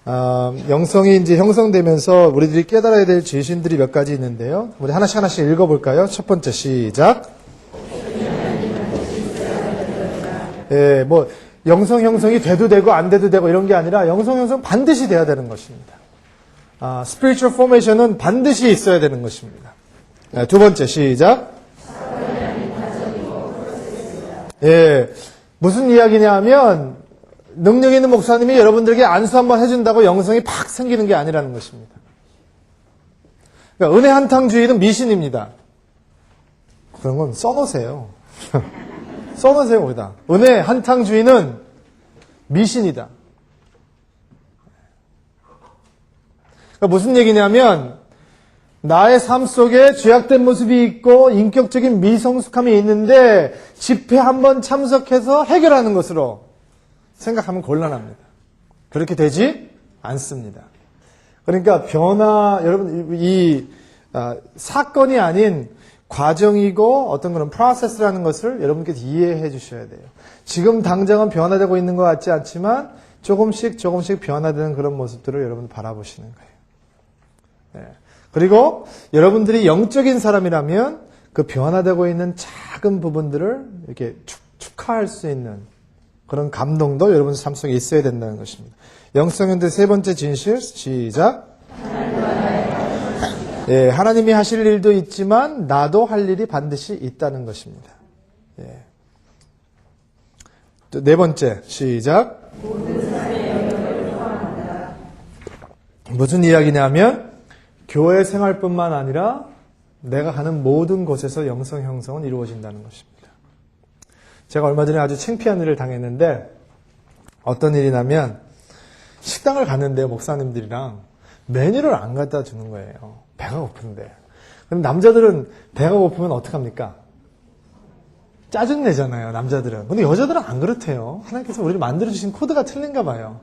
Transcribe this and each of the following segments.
영성이 이제 형성되면서 우리들이 깨달아야 될 지신들이 몇 가지 있는데요. 우리 하나씩 하나씩 읽어볼까요? 첫 번째, 시작. 예, 뭐, 영성 형성이 돼도 되고 안 돼도 되고 이런 게 아니라 영성 형성 반드시 돼야 되는 것입니다. spiritual formation은 반드시 있어야 되는 것입니다. 네, 두 번째, 시작. 예, 무슨 이야기냐 하면, 능력 있는 목사님이 여러분들에게 안수 한번 해준다고 영성이 팍 생기는 게 아니라는 것입니다. 그러니까 은혜 한탕주의는 미신입니다. 그런 건 써놓으세요. 써놓으세요, 거기다. 은혜 한탕주의는 미신이다. 그러니까 무슨 얘기냐면, 나의 삶 속에 죄악된 모습이 있고 인격적인 미성숙함이 있는데 집회 한번 참석해서 해결하는 것으로 생각하면 곤란합니다. 그렇게 되지 않습니다. 그러니까 여러분, 사건이 아닌 과정이고 어떤 그런 프로세스라는 것을 여러분께서 이해해 주셔야 돼요. 지금 당장은 변화되고 있는 것 같지 않지만 조금씩 변화되는 그런 모습들을 여러분 바라보시는 거예요. 네. 그리고 여러분들이 영적인 사람이라면 그 변화되고 있는 작은 부분들을 이렇게 축하할 수 있는 그런 감동도 여러분 삶 속에 있어야 된다는 것입니다. 영성현대 세 번째 진실, 시작. 예, 하나님이 하실 일도 있지만 나도 할 일이 반드시 있다는 것입니다. 예. 또 네 번째, 시작. 무슨 이야기냐면 교회 생활뿐만 아니라 내가 가는 모든 곳에서 영성 형성은 이루어진다는 것입니다. 제가 얼마 전에 아주 창피한 일을 당했는데 어떤 일이냐면 식당을 갔는데 목사님들이랑 메뉴를 안 갖다 주는 거예요. 배가 고픈데. 그럼 남자들은 배가 고프면 어떡합니까? 짜증내잖아요, 남자들은. 근데 여자들은 안 그렇대요. 하나님께서 우리를 만들어주신 코드가 틀린가 봐요.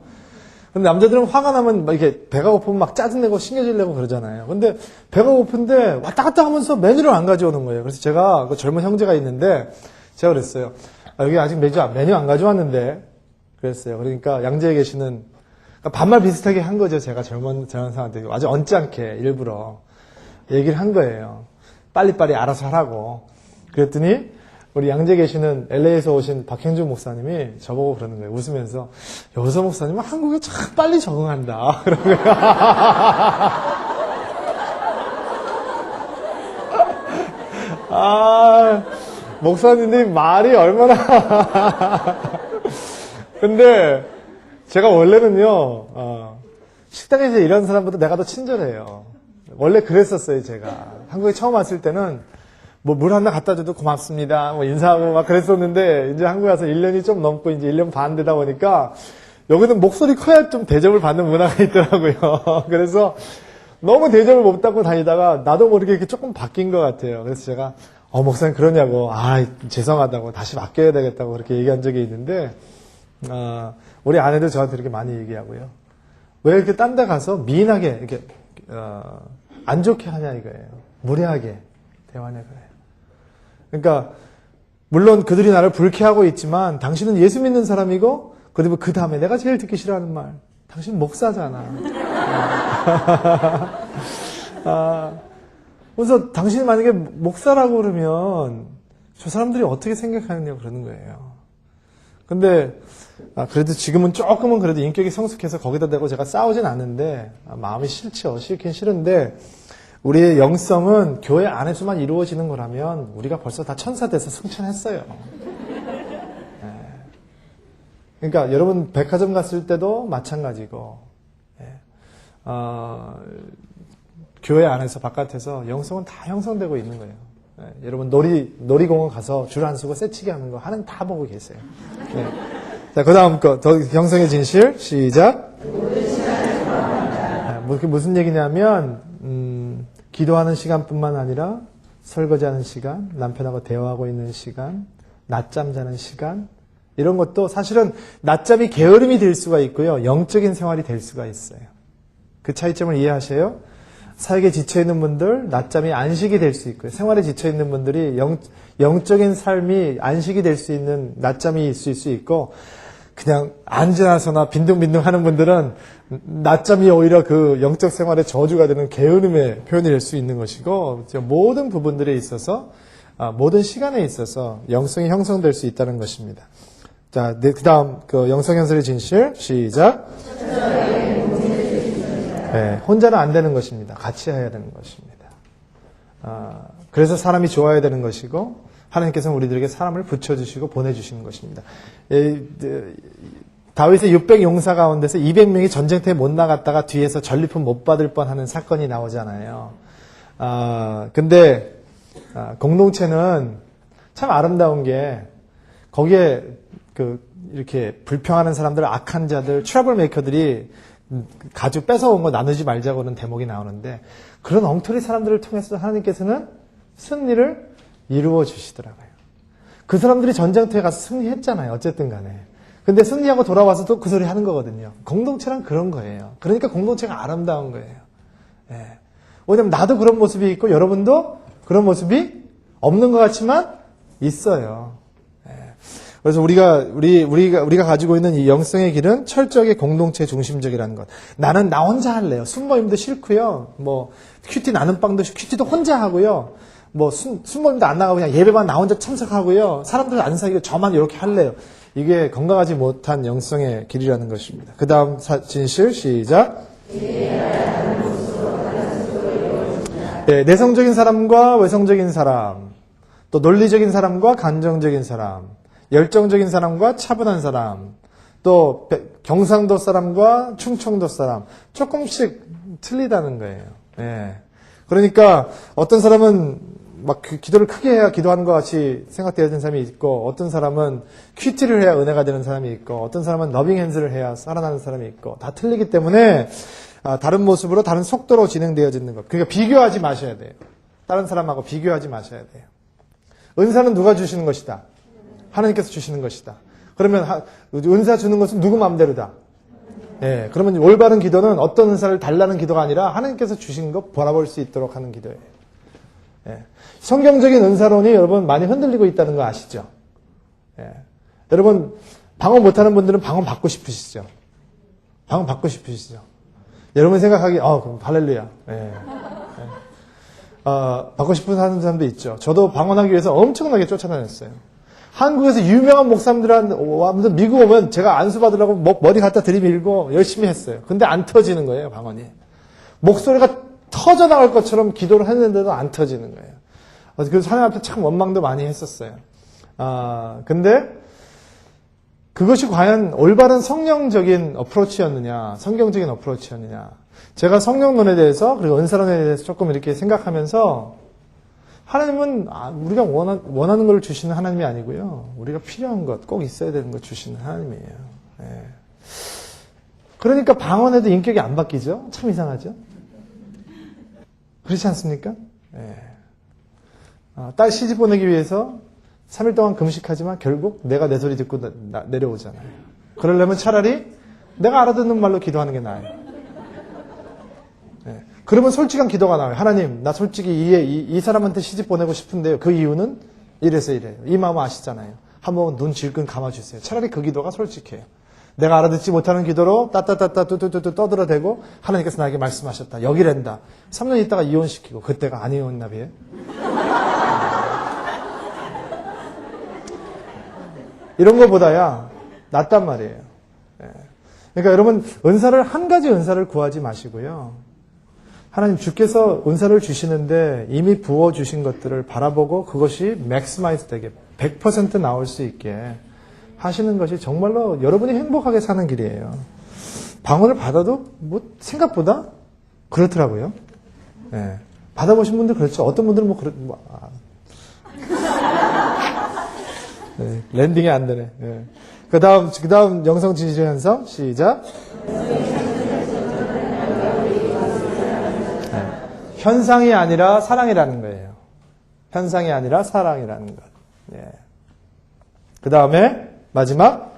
근데 남자들은 화가 나면 막 이렇게 배가 고프면 막 짜증내고 신경질내고 그러잖아요. 근데 배가 고픈데 왔다 갔다 하면서 메뉴를 안 가져오는 거예요. 그래서 제가 그 젊은 형제가 있는데 제가 그랬어요. 여기 아직 메뉴 안 가져왔는데 그랬어요. 그러니까 양재에 계시는 그러니까 반말 비슷하게 한 거죠. 제가 젊은 사람한테 아주 언짢게 일부러 얘기를 한 거예요. 빨리빨리 알아서 하라고. 그랬더니 우리 양재 계시는 LA에서 오신 박형준 목사님이 저보고 그러는 거예요. 웃으면서 여기서 목사님은 한국에 참 빨리 적응한다. 그런 거예요. 목사님 말이 얼마나 근데 제가 원래는요 식당에서 일하는 사람보다 내가 더 친절해요. 원래 그랬었어요. 제가 한국에 처음 왔을 때는 뭐 물 하나 갖다 줘도 고맙습니다. 뭐 인사하고 막 그랬었는데 이제 한국에 와서 1년이 좀 넘고 이제 1년 반 되다 보니까 여기는 목소리 커야 좀 대접을 받는 문화가 있더라고요. 그래서 너무 대접을 못 받고 다니다가 나도 모르게 이렇게 조금 바뀐 것 같아요. 그래서 제가 목사님 그러냐고 죄송하다고 다시 바뀌어야 되겠다고 그렇게 얘기한 적이 있는데 우리 아내도 저한테 이렇게 많이 얘기하고요. 왜 이렇게 딴 데 가서 미인하게 이렇게 안 좋게 하냐 이거예요. 무례하게 대화하냐 그래요. 그러니까 물론 그들이 나를 불쾌하고 있지만 당신은 예수 믿는 사람이고 그리고 그 다음에 내가 제일 듣기 싫어하는 말 당신 목사잖아. 그래서 당신이 만약에 목사라고 그러면 저 사람들이 어떻게 생각하느냐고 그러는 거예요. 근데 그래도 지금은 조금은 그래도 인격이 성숙해서 거기다 대고 제가 싸우진 않는데 마음이 싫죠. 싫긴 싫은데 우리의 영성은 교회 안에서만 이루어지는 거라면 우리가 벌써 다 천사 돼서 승천했어요. 네. 그러니까 여러분 백화점 갔을 때도 마찬가지고 교회 안에서 바깥에서 영성은 다 형성되고 있는 거예요. 네. 여러분 놀이공원 가서 줄 안 서고 새치기 하는 거 하는 다 보고 계세요. 네. 자, 그 다음 거 더 영성의 진실 시작. 그게 무슨 얘기냐면 기도하는 시간뿐만 아니라 설거지하는 시간, 남편하고 대화하고 있는 시간, 낮잠 자는 시간 이런 것도 사실은 낮잠이 게으름이 될 수가 있고요. 영적인 생활이 될 수가 있어요. 그 차이점을 이해하세요? 사역에 지쳐있는 분들 낮잠이 안식이 될 수 있고요. 생활에 지쳐있는 분들이 영적인 삶이 안식이 될 수 있는 낮잠이 있을 수 있고 그냥 앉아서나 빈둥빈둥 하는 분들은 낮잠이 오히려 그 영적 생활의 저주가 되는 게으름의 표현이 될 수 있는 것이고, 모든 부분들에 있어서, 모든 시간에 있어서 영성이 형성될 수 있다는 것입니다. 자, 그 다음, 그 영성현설의 진실, 시작. 네, 혼자는 안 되는 것입니다. 같이 해야 되는 것입니다. 그래서 사람이 좋아야 되는 것이고, 하나님께서는 우리들에게 사람을 붙여주시고 보내주시는 것입니다. 다윗의 600 용사 가운데서 200명이 전쟁터에 못 나갔다가 뒤에서 전리품 못 받을 뻔하는 사건이 나오잖아요. 근데 공동체는 참 아름다운 게 거기에 이렇게 불평하는 사람들, 악한 자들, 트러블 메이커들이 가지고 뺏어온 거 나누지 말자고는 대목이 나오는데, 그런 엉터리 사람들을 통해서 하나님께서는 승리를 이루어 주시더라고요. 그 사람들이 전쟁터에 가서 승리했잖아요. 어쨌든 간에. 근데 승리하고 돌아와서도 그 소리 하는 거거든요. 공동체란 그런 거예요. 그러니까 공동체가 아름다운 거예요. 예. 왜냐면 나도 그런 모습이 있고 여러분도 그런 모습이 없는 것 같지만 있어요. 예. 그래서 우리가 가지고 있는 이 영성의 길은 철저하게 공동체 중심적이라는 것. 나는 나 혼자 할래요. 순모임도 싫고요. 큐티 나는 빵도 큐티도 혼자 하고요. 순모임도 안 나가고 그냥 예배만 나 혼자 참석하고요. 사람들 안 사귀고 저만 이렇게 할래요. 이게 건강하지 못한 영성의 길이라는 것입니다. 그 다음 진실, 시작. 네, 내성적인 사람과 외성적인 사람, 또 논리적인 사람과 감정적인 사람, 열정적인 사람과 차분한 사람, 또 경상도 사람과 충청도 사람, 조금씩 틀리다는 거예요. 네. 그러니까 어떤 사람은 막 기도를 크게 해야 기도하는 것 같이 생각되어지는 사람이 있고, 어떤 사람은 큐티를 해야 은혜가 되는 사람이 있고, 어떤 사람은 러빙 핸즈를 해야 살아나는 사람이 있고, 다 틀리기 때문에 다른 모습으로 다른 속도로 진행되어지는 것. 그러니까 비교하지 마셔야 돼요. 다른 사람하고 비교하지 마셔야 돼요. 은사는 누가 주시는 것이다? 하나님께서 주시는 것이다. 그러면 은사 주는 것은 누구 마음대로다? 예, 그러면 올바른 기도는 어떤 은사를 달라는 기도가 아니라 하나님께서 주신 것 바라볼 수 있도록 하는 기도예요. 예. 성경적인 은사론이 여러분 많이 흔들리고 있다는 거 아시죠? 예. 여러분 방언 못하는 분들은 방언 받고 싶으시죠? 방언 받고 싶으시죠? 여러분 생각하기 그럼 할렐루야. 예. 예. 받고 싶은 사람도 있죠. 저도 방언하기 위해서 엄청나게 쫓아다녔어요. 한국에서 유명한 목사님들한테 미국 오면 제가 안수 받으려고 머리 갖다 들이밀고 열심히 했어요. 근데 안 터지는 거예요, 방언이. 목소리가 터져나갈 것처럼 기도를 했는데도 안 터지는 거예요. 그래서 하나님 앞에 참 원망도 많이 했었어요. 근데 그것이 과연 올바른 성령적인 어프로치였느냐, 성경적인 어프로치였느냐. 제가 성령론에 대해서, 그리고 은사론에 대해서 조금 이렇게 생각하면서, 하나님은 우리가 원하는 걸 주시는 하나님이 아니고요. 우리가 필요한 것, 꼭 있어야 되는 것 주시는 하나님이에요. 예. 그러니까 방언에도 인격이 안 바뀌죠? 참 이상하죠? 그렇지 않습니까? 예. 딸 시집 보내기 위해서 3일 동안 금식하지만 결국 내가 내 소리 듣고 내려오잖아요. 그러려면 차라리 내가 알아듣는 말로 기도하는 게 나아요. 예. 그러면 솔직한 기도가 나와요. 하나님, 나 솔직히 이 사람한테 시집 보내고 싶은데요. 그 이유는 이래서 이래요. 이 마음 아시잖아요. 한번 눈 질끈 감아주세요. 차라리 그 기도가 솔직해요. 내가 알아듣지 못하는 기도로 따따따따 뚜뚜뚜뚜 떠들어대고 하나님께서 나에게 말씀하셨다. 여기랜다. 3년 있다가 이혼시키고 그때가 안 이혼나 비해. 이런 거보다야 낫단 말이에요. 그러니까 여러분 은사를 한 가지 은사를 구하지 마시고요. 하나님 주께서 은사를 주시는데 이미 부어주신 것들을 바라보고 그것이 맥스마이즈 되게 100% 나올 수 있게 하시는 것이 정말로 여러분이 행복하게 사는 길이에요. 방언을 받아도 생각보다 그렇더라고요. 네. 받아보신 분들 그렇죠. 어떤 분들은 네, 랜딩이 안 되네. 네. 그 다음 영성 진실 현상 시작. 네. 현상이 아니라 사랑이라는 거예요. 현상이 아니라 사랑이라는 것. 네. 그 다음에 마지막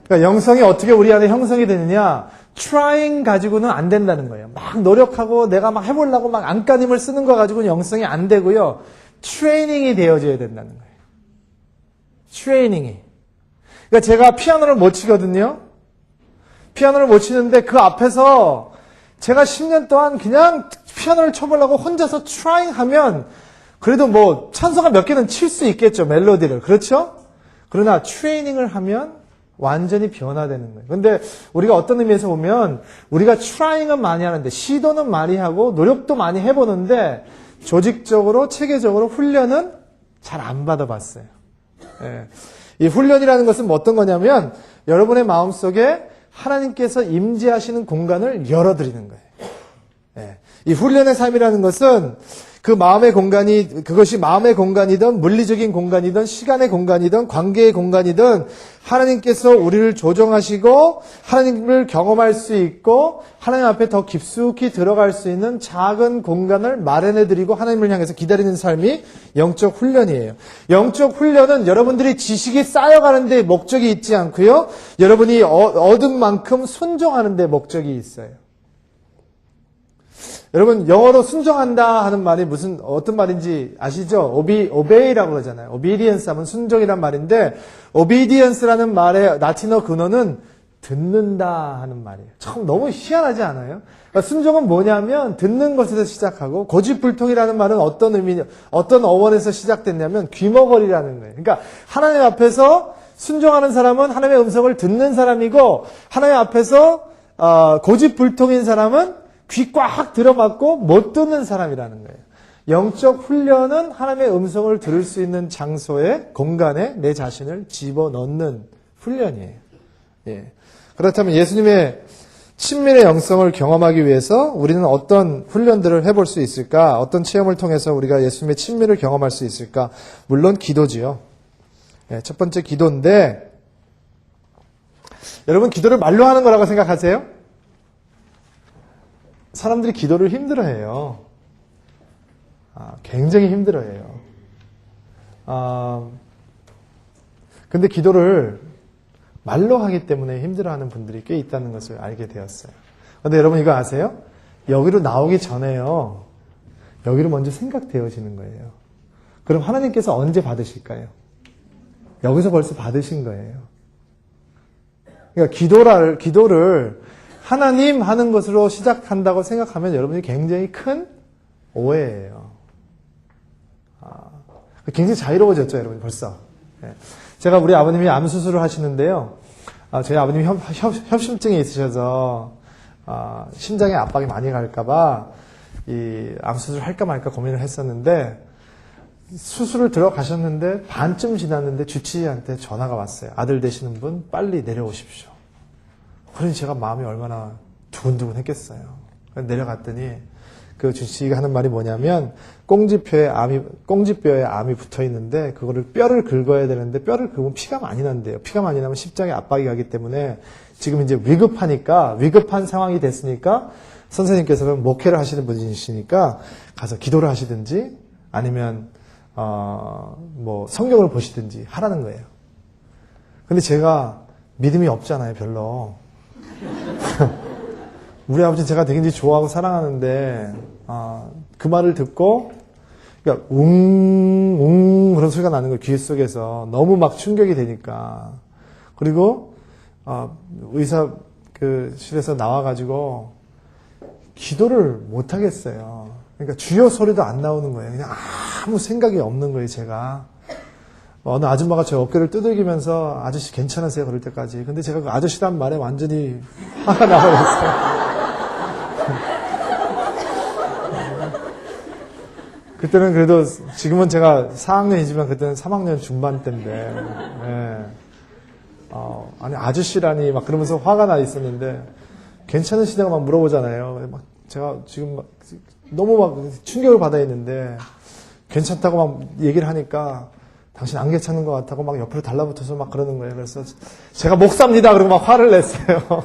그러니까 영성이 어떻게 우리 안에 형성이 되느냐, trying 가지고는 안 된다는 거예요. 막 노력하고 내가 막 해보려고 막 안간힘을 쓰는 거 가지고는 영성이 안 되고요. 트레이닝이 되어져야 된다는 거예요. 트레이닝이. 그러니까 제가 피아노를 못 치거든요. 피아노를 못 치는데 그 앞에서 제가 10년 동안 그냥 피아노를 쳐보려고 혼자서 트라잉 하면 그래도 뭐 찬송가 몇 개는 칠 수 있겠죠. 멜로디를. 그렇죠? 그러나 트레이닝을 하면 완전히 변화되는 거예요. 근데 우리가 어떤 의미에서 보면 우리가 트라잉은 많이 하는데 시도는 많이 하고 노력도 많이 해보는데 조직적으로 체계적으로 훈련은 잘 안 받아봤어요. 예. 이 훈련이라는 것은 뭐 어떤 거냐면 여러분의 마음속에 하나님께서 임재하시는 공간을 열어드리는 거예요. 예. 이 훈련의 삶이라는 것은 그 마음의 공간이, 그것이 마음의 공간이든 물리적인 공간이든 시간의 공간이든 관계의 공간이든 하나님께서 우리를 조정하시고 하나님을 경험할 수 있고 하나님 앞에 더 깊숙이 들어갈 수 있는 작은 공간을 마련해드리고 하나님을 향해서 기다리는 삶이 영적 훈련이에요. 영적 훈련은 여러분들이 지식이 쌓여가는 데 목적이 있지 않고요. 여러분이 얻은 만큼 순종하는 데 목적이 있어요. 여러분 영어로 순종한다 하는 말이 어떤 말인지 아시죠? obey라고 그러잖아요. obedience 하면 순종이란 말인데 obedience라는 말의 라틴어 근원은 듣는다 하는 말이에요. 참 너무 희한하지 않아요? 그러니까 순종은 뭐냐면 듣는 것에서 시작하고 고집불통이라는 말은 어떤 어원에서 시작됐냐면 귀머거리라는 거예요. 그러니까 하나님 앞에서 순종하는 사람은 하나님의 음성을 듣는 사람이고 하나님 앞에서 고집불통인 사람은 귀 꽉 들어맞고 못 듣는 사람이라는 거예요. 영적 훈련은 하나님의 음성을 들을 수 있는 장소에, 공간에 내 자신을 집어넣는 훈련이에요. 예. 그렇다면 예수님의 친밀의 영성을 경험하기 위해서 우리는 어떤 훈련들을 해볼 수 있을까? 어떤 체험을 통해서 우리가 예수님의 친밀을 경험할 수 있을까? 물론 기도지요. 예, 첫 번째 기도인데 여러분 기도를 말로 하는 거라고 생각하세요? 사람들이 기도를 힘들어해요. 굉장히 힘들어해요. 근데 기도를 말로 하기 때문에 힘들어하는 분들이 꽤 있다는 것을 알게 되었어요. 근데 여러분 이거 아세요? 여기로 나오기 전에요. 여기로 먼저 생각되어지는 거예요. 그럼 하나님께서 언제 받으실까요? 여기서 벌써 받으신 거예요. 그러니까 기도를 하나님 하는 것으로 시작한다고 생각하면 여러분이 굉장히 큰 오해예요. 굉장히 자유로워졌죠, 여러분 벌써. 제가 우리 아버님이 암 수술을 하시는데요. 저희 아버님이 협심증이 있으셔서 심장에 압박이 많이 갈까봐 이 암 수술을 할까 말까 고민을 했었는데 수술을 들어가셨는데 반쯤 지났는데 주치의한테 전화가 왔어요. 아들 되시는 분 빨리 내려오십시오. 그러니 제가 마음이 얼마나 두근두근 했겠어요. 내려갔더니 그 주치의가 하는 말이 뭐냐면 꽁지뼈에 암이 붙어 있는데 그거를 뼈를 긁어야 되는데 뼈를 긁으면 피가 많이 난대요. 피가 많이 나면 심장에 압박이 가기 때문에 지금 이제 위급한 상황이 됐으니까 선생님께서는 목회를 하시는 분이시니까 가서 기도를 하시든지 아니면 뭐 성경을 보시든지 하라는 거예요. 근데 제가 믿음이 없잖아요, 별로. 우리 아버지 제가 되게 좋아하고 사랑하는데 그 말을 듣고 그러니까 그런 소리가 나는 거예요. 귀 속에서 너무 막 충격이 되니까. 그리고 의사 그 실에서 나와가지고 기도를 못 하겠어요. 그러니까 주여 소리도 안 나오는 거예요. 그냥 아무 생각이 없는 거예요, 제가. 어느 아줌마가 제 어깨를 두들기면서 아저씨 괜찮으세요? 그럴 때까지. 근데 제가 그 아저씨란 말에 완전히 화가 나버렸어요. 그때는 그래도 지금은 제가 4학년이지만 그때는 3학년 중반 때인데 네. 아니 아저씨라니 막 그러면서 화가 나 있었는데 괜찮으시냐고 막 물어보잖아요. 막 제가 지금 막 너무 막 충격을 받아 있는데 괜찮다고 막 얘기를 하니까 당신 안 괜찮은 것 같다고 막 옆으로 달라붙어서 막 그러는 거예요. 그래서 제가 목사입니다. 그러고 막 화를 냈어요.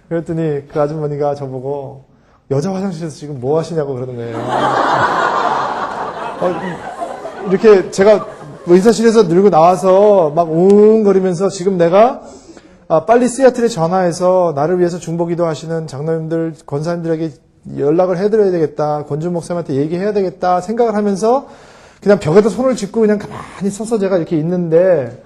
그랬더니 그 아주머니가 저보고 여자 화장실에서 지금 뭐 하시냐고 그러는 거예요. 이렇게 제가 의사실에서 늘고 나와서 막 웅거리면서 지금 내가 빨리 시애틀에 전화해서 나를 위해서 중보기도 하시는 장로님들, 권사님들에게 연락을 해드려야 되겠다. 권준 목사님한테 얘기해야 되겠다 생각을 하면서 그냥 벽에다 손을 짚고 그냥 가만히 서서 제가 이렇게 있는데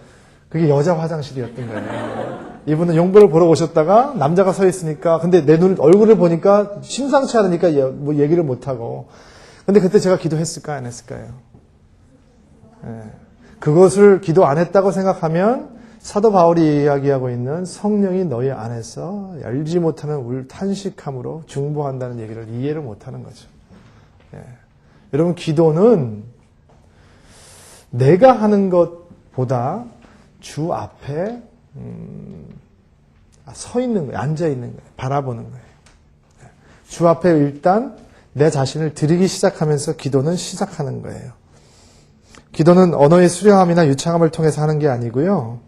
그게 여자 화장실이었던 거예요. 이분은 용보를 보러 오셨다가 남자가 서 있으니까 근데 내 얼굴을 보니까 심상치 않으니까 뭐 얘기를 못하고 근데 그때 제가 기도했을까 안 했을까요? 예. 그것을 기도 안 했다고 생각하면 사도 바울이 이야기하고 있는 성령이 너희 안에서 열지 못하는 탄식함으로 중보한다는 얘기를 이해를 못하는 거죠. 예. 여러분 기도는 내가 하는 것보다 주 앞에 서 있는 거예요. 앉아 있는 거예요. 바라보는 거예요. 예. 주 앞에 일단 내 자신을 드리기 시작하면서 기도는 시작하는 거예요. 기도는 언어의 수려함이나 유창함을 통해서 하는 게 아니고요.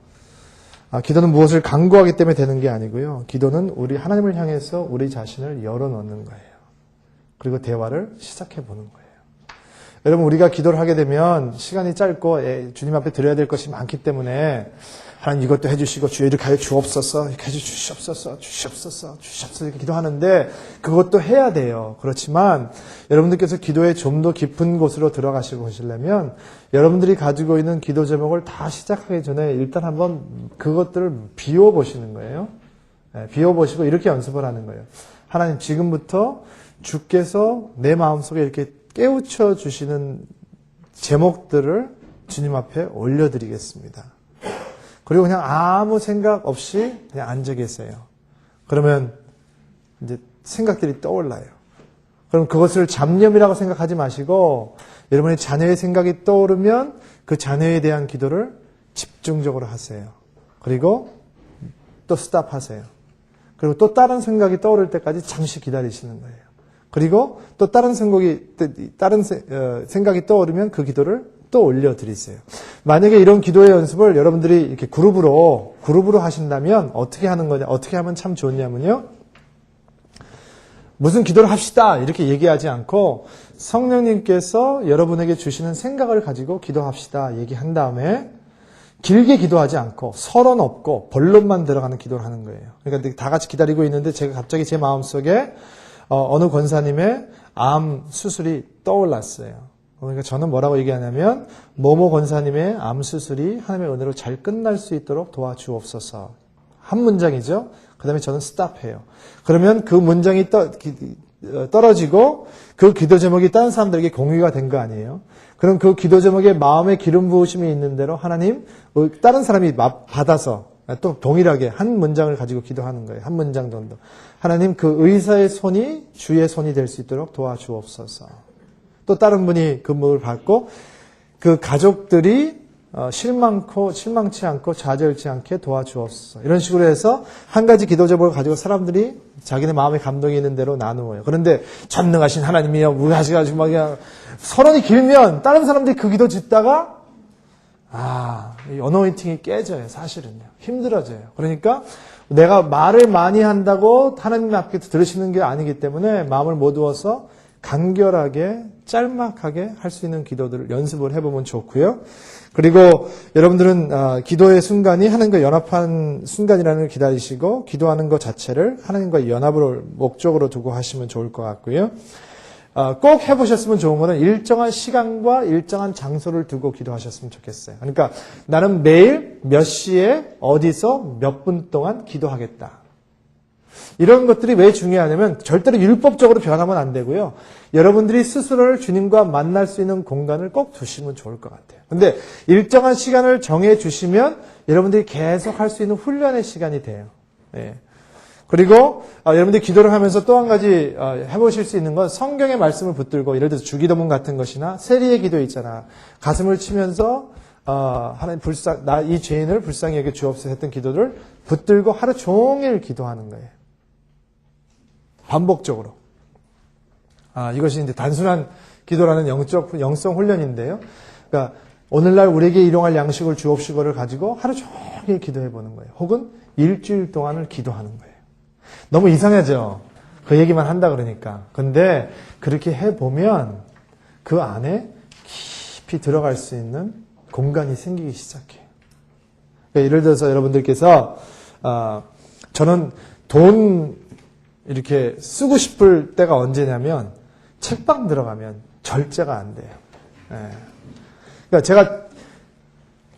기도는 무엇을 강구하기 때문에 되는 게 아니고요. 기도는 우리 하나님을 향해서 우리 자신을 열어놓는 거예요. 그리고 대화를 시작해 보는 거예요. 여러분 우리가 기도를 하게 되면 시간이 짧고 주님 앞에 드려야 될 것이 많기 때문에 하나님 이것도 해주시고 주여 이렇게 하여 주옵소서 이렇게 해주시옵소서 주시옵소서 주시옵소서 이렇게 기도하는데 그것도 해야 돼요. 그렇지만 여러분들께서 기도에 좀 더 깊은 곳으로 들어가시고 계시려면 여러분들이 가지고 있는 기도 제목을 다 시작하기 전에 일단 한번 그것들을 비워보시는 거예요. 비워보시고 이렇게 연습을 하는 거예요. 하나님 지금부터 주께서 내 마음속에 이렇게 깨우쳐 주시는 제목들을 주님 앞에 올려드리겠습니다. 그리고 그냥 아무 생각 없이 그냥 앉아 계세요. 그러면 이제 생각들이 떠올라요. 그럼 그것을 잡념이라고 생각하지 마시고 여러분의 자녀의 생각이 떠오르면 그 자녀에 대한 기도를 집중적으로 하세요. 그리고 또 스탑하세요. 그리고 또 다른 생각이 떠오를 때까지 잠시 기다리시는 거예요. 그리고 또 다른 생각이 떠오르면 그 기도를 또 올려드리세요. 만약에 이런 기도의 연습을 여러분들이 이렇게 그룹으로 하신다면 어떻게 하는 거냐, 어떻게 하면 참 좋냐면요. 무슨 기도를 합시다 이렇게 얘기하지 않고 성령님께서 여러분에게 주시는 생각을 가지고 기도합시다 얘기한 다음에 길게 기도하지 않고 서론 없고 본론만 들어가는 기도를 하는 거예요. 그러니까 다 같이 기다리고 있는데 제가 갑자기 제 마음속에 어느 권사님의 암 수술이 떠올랐어요. 그러니까 저는 뭐라고 얘기하냐면 모모 권사님의 암 수술이 하나님의 은혜로 잘 끝날 수 있도록 도와주옵소서. 한 문장이죠. 그 다음에 저는 스탑해요. 그러면 그 문장이 떨어지고 그 기도 제목이 다른 사람들에게 공유가 된 거 아니에요. 그럼 그 기도 제목에 마음에 기름 부으심이 있는 대로 하나님 다른 사람이 받아서 또 동일하게 한 문장을 가지고 기도하는 거예요. 한 문장 정도. 하나님 그 의사의 손이 주의 손이 될 수 있도록 도와주옵소서. 또 다른 분이 그 물을 받고 그 가족들이 실망치 않고 좌절치 않게 도와주옵소서. 이런 식으로 해서 한 가지 기도 제목을 가지고 사람들이 자기네 마음에 감동이 있는 대로 나누어요. 그런데 전능하신 하나님이여 무하시가지고 막 그냥 서론이 길면 다른 사람들이 그 기도 짓다가 이 어노인팅이 깨져요. 사실은요. 힘들어져요. 그러니까 내가 말을 많이 한다고 하나님 앞에 들으시는 게 아니기 때문에 마음을 모두어서 간결하게 짤막하게 할 수 있는 기도들을 연습을 해보면 좋고요. 그리고 여러분들은 기도의 순간이 하나님과 연합한 순간이라는 걸 기다리시고 기도하는 것 자체를 하나님과 연합을 목적으로 두고 하시면 좋을 것 같고요. 꼭 해보셨으면 좋은 거는 일정한 시간과 일정한 장소를 두고 기도하셨으면 좋겠어요. 그러니까 나는 매일 몇 시에 어디서 몇 분 동안 기도하겠다. 이런 것들이 왜 중요하냐면 절대로 율법적으로 변하면 안 되고요. 여러분들이 스스로를 주님과 만날 수 있는 공간을 꼭 두시면 좋을 것 같아요. 근데 일정한 시간을 정해 주시면 여러분들이 계속 할 수 있는 훈련의 시간이 돼요. 네. 그리고 여러분들이 기도를 하면서 또 한 가지 해보실 수 있는 건 성경의 말씀을 붙들고 예를 들어서 주기도문 같은 것이나 세리의 기도 있잖아. 가슴을 치면서 하나님 이 죄인을 불쌍히 여겨 주옵소서 했던 기도를 붙들고 하루 종일 기도하는 거예요. 반복적으로. 이것이 이제 단순한 기도라는 영성 훈련인데요. 그러니까 오늘날 우리에게 일용할 양식을 주옵시고를 가지고 하루 종일 기도해 보는 거예요. 혹은 일주일 동안을 기도하는 거예요. 너무 이상하죠? 그 얘기만 한다 그러니까. 근데 그렇게 해보면 그 안에 깊이 들어갈 수 있는 공간이 생기기 시작해요. 그러니까 예를 들어서 여러분들께서 저는 돈 이렇게 쓰고 싶을 때가 언제냐면 책방 들어가면 절제가 안 돼요. 그러니까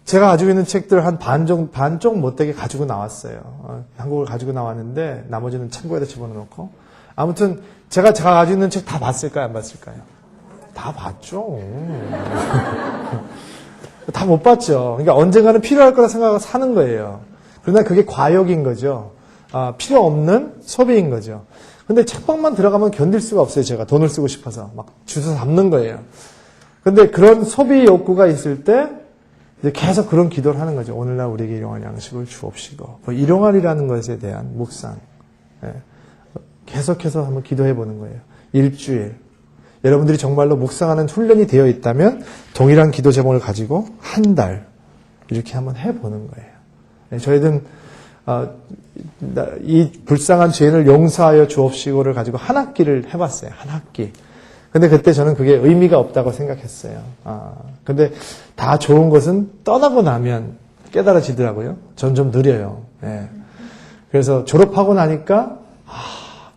제가 가지고 있는 책들 한 반쪽 못되게 가지고 나왔어요. 한국을 가지고 나왔는데 나머지는 창고에다 집어넣고. 아무튼 제가 가지고 있는 책 다 봤을까요? 안 봤을까요? 다 봤죠. 다 못 봤죠. 그러니까 언젠가는 필요할 거라 생각하고 사는 거예요. 그러나 그게 과욕인 거죠. 필요 없는 소비인 거죠. 근데 책방만 들어가면 견딜 수가 없어요. 제가 돈을 쓰고 싶어서 막 주워 담는 거예요. 근데 그런 소비 욕구가 있을 때 이제 계속 그런 기도를 하는 거죠. 오늘날 우리에게 일용할 양식을 주옵시고. 뭐 일용할이라는 것에 대한 묵상. 계속해서 한번 기도해 보는 거예요. 일주일. 여러분들이 정말로 묵상하는 훈련이 되어 있다면 동일한 기도 제목을 가지고 한 달 이렇게 한번 해보는 거예요. 저희는 이 불쌍한 죄인을 용서하여 주옵시고를 가지고 한 학기를 해봤어요. 한 학기. 근데 그때 저는 그게 의미가 없다고 생각했어요. 근데 다 좋은 것은 떠나고 나면 깨달아지더라고요. 전 좀 느려요. 그래서 졸업하고 나니까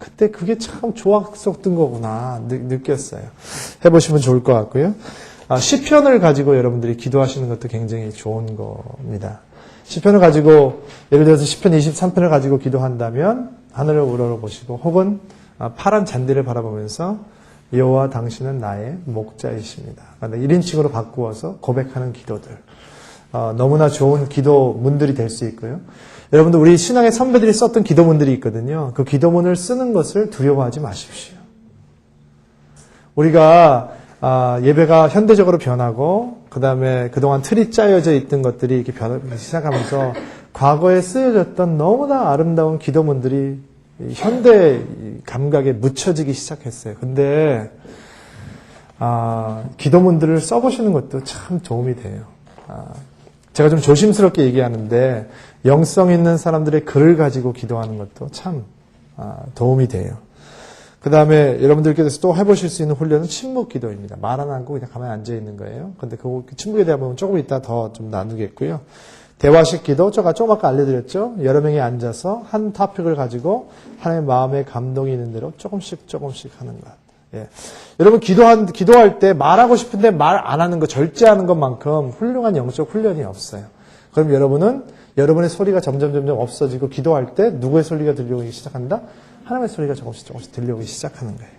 그때 그게 참 좋았었던 거구나 느꼈어요. 해보시면 좋을 것 같고요. 시편을 가지고 여러분들이 기도하시는 것도 굉장히 좋은 겁니다. 시편을 가지고 예를 들어서 시편 23편을 가지고 기도한다면 하늘을 우러러보시고 혹은 파란 잔디를 바라보면서 여호와 당신은 나의 목자이십니다. 1인칭으로 바꾸어서 고백하는 기도들. 너무나 좋은 기도문들이 될 수 있고요. 여러분들 우리 신앙의 선배들이 썼던 기도문들이 있거든요. 그 기도문을 쓰는 것을 두려워하지 마십시오. 우리가 예배가 현대적으로 변하고 그 다음에 그동안 틀이 짜여져 있던 것들이 이렇게 변하기 시작하면서 과거에 쓰여졌던 너무나 아름다운 기도문들이 현대 감각에 묻혀지기 시작했어요. 근데 기도문들을 써보시는 것도 참 도움이 돼요. 제가 좀 조심스럽게 얘기하는데 영성 있는 사람들의 글을 가지고 기도하는 것도 참 도움이 돼요. 그 다음에 여러분들께서 또 해보실 수 있는 훈련은 침묵 기도입니다. 말 안 하고 그냥 가만히 앉아 있는 거예요. 근데 그 침묵에 대한 부분 조금 이따 더 좀 나누겠고요. 대화식 기도, 제가 조금 아까 알려드렸죠. 여러 명이 앉아서 한 토픽을 가지고 하나님의 마음에 감동이 있는 대로 조금씩 하는 것. 여러분 기도할 때 말하고 싶은데 말 안 하는 거, 절제하는 것만큼 훌륭한 영적 훈련이 없어요. 그럼 여러분은 여러분의 소리가 점점 없어지고 기도할 때 누구의 소리가 들려오기 시작한다? 하나님의 소리가 조금씩 들려오기 시작하는 거예요.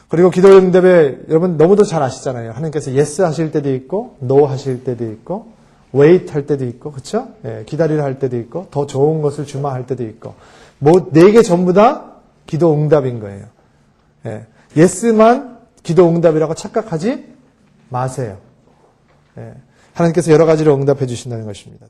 그리고 기도 응답에 여러분 너무도 잘 아시잖아요. 하나님께서 yes 하실 때도 있고 no 하실 때도 있고 wait 할 때도 있고 그렇죠? 기다리라 할 때도 있고 더 좋은 것을 주마 할 때도 있고 뭐 4개 전부 다 기도 응답인 거예요. yes만 기도 응답이라고 착각하지 마세요. 하나님께서 여러 가지로 응답해 주신다는 것입니다.